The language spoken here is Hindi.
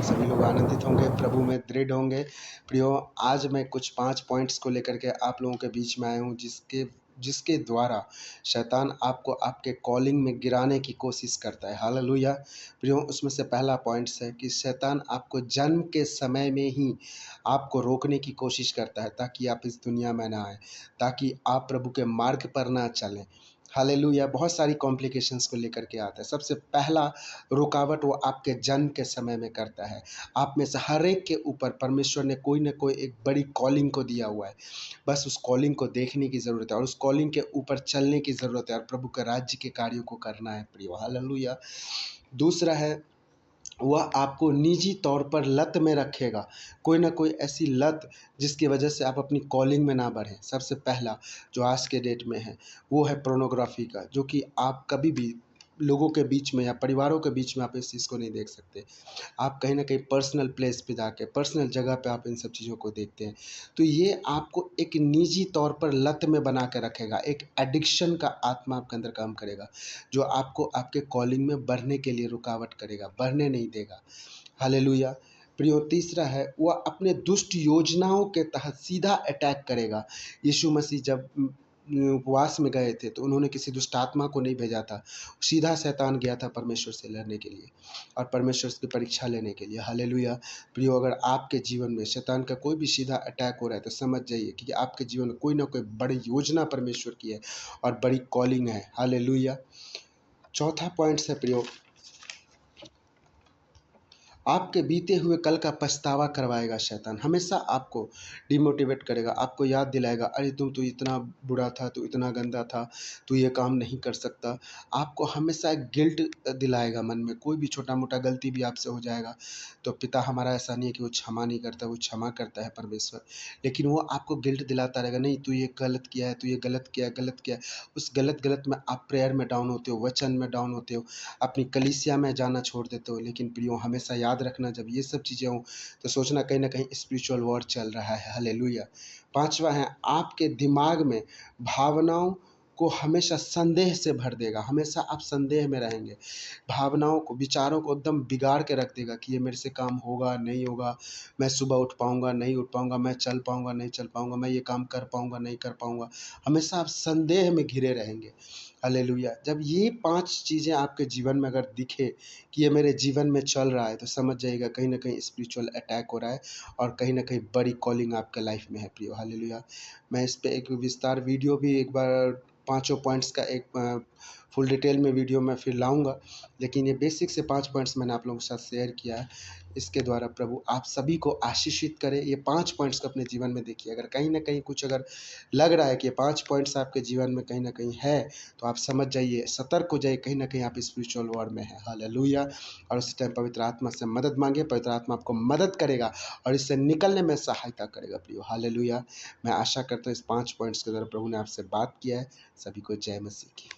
सभी लोग आनंदित होंगे, प्रभु में दृढ़ होंगे। प्रियो, आज मैं कुछ 5 पॉइंट्स को लेकर के आप लोगों के बीच में आया हूँ, जिसके जिसके द्वारा शैतान आपको आपके कॉलिंग में गिराने की कोशिश करता है। हालेलुया। प्रियो, उसमें से पहला पॉइंट्स है कि शैतान आपको जन्म के समय में ही आपको रोकने की कोशिश करता है, ताकि आप इस दुनिया में ना आए, ताकि आप प्रभु के मार्ग पर ना चलें। हालेलुया। बहुत सारी कॉम्प्लिकेशंस को लेकर के आता है। सबसे पहला रुकावट वो आपके जन्म के समय में करता है। आप में से हर एक के ऊपर परमेश्वर ने कोई ना कोई एक बड़ी कॉलिंग को दिया हुआ है। बस उस कॉलिंग को देखने की ज़रूरत है और उस कॉलिंग के ऊपर चलने की ज़रूरत है और प्रभु के राज्य के कार्यों को करना है। प्रियो, हालेलुया। दूसरा है, वह आपको निजी तौर पर लत में रखेगा, कोई ना कोई ऐसी लत जिसकी वजह से आप अपनी कॉलिंग में ना बढ़ें। सबसे पहला जो आज के डेट में है वो है पोर्नोग्राफी का, जो कि आप कभी भी लोगों के बीच में या परिवारों के बीच में आप इस चीज़ को नहीं देख सकते। आप कहीं न कहीं पर्सनल प्लेस पे जाके, पर्सनल जगह पे आप इन सब चीज़ों को देखते हैं। तो ये आपको एक निजी तौर पर लत में बना के रखेगा, एक एडिक्शन का आत्मा आपके अंदर काम करेगा, जो आपको आपके कॉलिंग में बढ़ने के लिए रुकावट करेगा, बढ़ने नहीं देगा। हालेलुया। प्रियो, तीसरा है, वह अपने दुष्ट योजनाओं के तहत सीधा अटैक करेगा। यीशु मसीह जब उपवास में गए थे तो उन्होंने किसी दुष्ट आत्मा को नहीं भेजा था, सीधा शैतान गया था परमेश्वर से लड़ने के लिए और परमेश्वर की परीक्षा लेने के लिए। हालेलुया। प्रियो, अगर आपके जीवन में शैतान का कोई भी सीधा अटैक हो रहा है तो समझ जाइए कि आपके जीवन में कोई ना कोई बड़ी योजना परमेश्वर की है और बड़ी कॉलिंग है। हालेलुया। चौथा पॉइंट है प्रियो, आपके बीते हुए कल का पछतावा करवाएगा। शैतान हमेशा आपको डिमोटिवेट करेगा, आपको याद दिलाएगा, अरे तुम तो इतना बुरा था, तू इतना गंदा था, तू ये काम नहीं कर सकता। आपको हमेशा एक गिल्ट दिलाएगा मन में। कोई भी छोटा मोटा गलती भी आपसे हो जाएगा तो पिता हमारा ऐसा नहीं है कि वो क्षमा नहीं करता, वो क्षमा करता है परमेश्वर, लेकिन वो आपको गिल्ट दिलाता रहेगा, नहीं तू ये गलत किया है, तू ये गलत किया है, गलत किया है। उस गलत में आप प्रेयर में डाउन होते हो, वचन में डाउन होते हो, अपनी कलीसिया में जाना छोड़ देते हो। लेकिन प्रियो, हमेशा याद रखना, जब ये सब चीज़ें हों तो सोचना कहीं ना कहीं स्पिरिचुअल वॉर चल रहा है। हालेलुया। पांचवा है, आपके दिमाग में भावनाओं को हमेशा संदेह से भर देगा। हमेशा आप संदेह में रहेंगे, भावनाओं को, विचारों को एकदम बिगाड़ के रख देगा कि ये मेरे से काम होगा नहीं होगा, मैं सुबह उठ पाऊंगा नहीं उठ पाऊंगा, मैं चल पाऊंगा नहीं चल पाऊंगा, मैं ये काम कर पाऊंगा नहीं कर पाऊंगा। हमेशा आप संदेह में घिरे रहेंगे। हालेलुया। जब ये 5 चीज़ें आपके जीवन में अगर दिखे कि ये मेरे जीवन में चल रहा है तो समझ जाइएगा कहीं ना कहीं स्पिरिचुअल अटैक हो रहा है और कहीं ना कहीं बड़ी कॉलिंग आपके लाइफ में है। प्रियो, हालेलुया। मैं इस पे एक विस्तार वीडियो भी एक बार पाँचों पॉइंट्स का एक फुल डिटेल में वीडियो मैं फिर लाऊंगा, लेकिन ये बेसिक से 5 पॉइंट्स मैंने आप लोगों के साथ शेयर किया है। इसके द्वारा प्रभु आप सभी को आशीषित करे। ये 5 पॉइंट्स को अपने जीवन में देखिए। अगर कहीं ना कहीं कुछ अगर लग रहा है कि ये 5 पॉइंट्स आपके जीवन में कहीं ना कहीं है तो आप समझ जाइए, सतर्क हो जाइए, कहीं ना कहीं आप स्पिरिचुअल वॉर में है। हालेलुया। और उस टाइम पवित्र आत्मा से मदद मांगे, पवित्र आत्मा आपको मदद करेगा और इससे निकलने में सहायता करेगा। प्रियो, हालेलुया। मैं आशा करता हूँ इस 5 पॉइंट्स के द्वारा प्रभु ने आपसे बात किया है। सभी को जय मसीह की।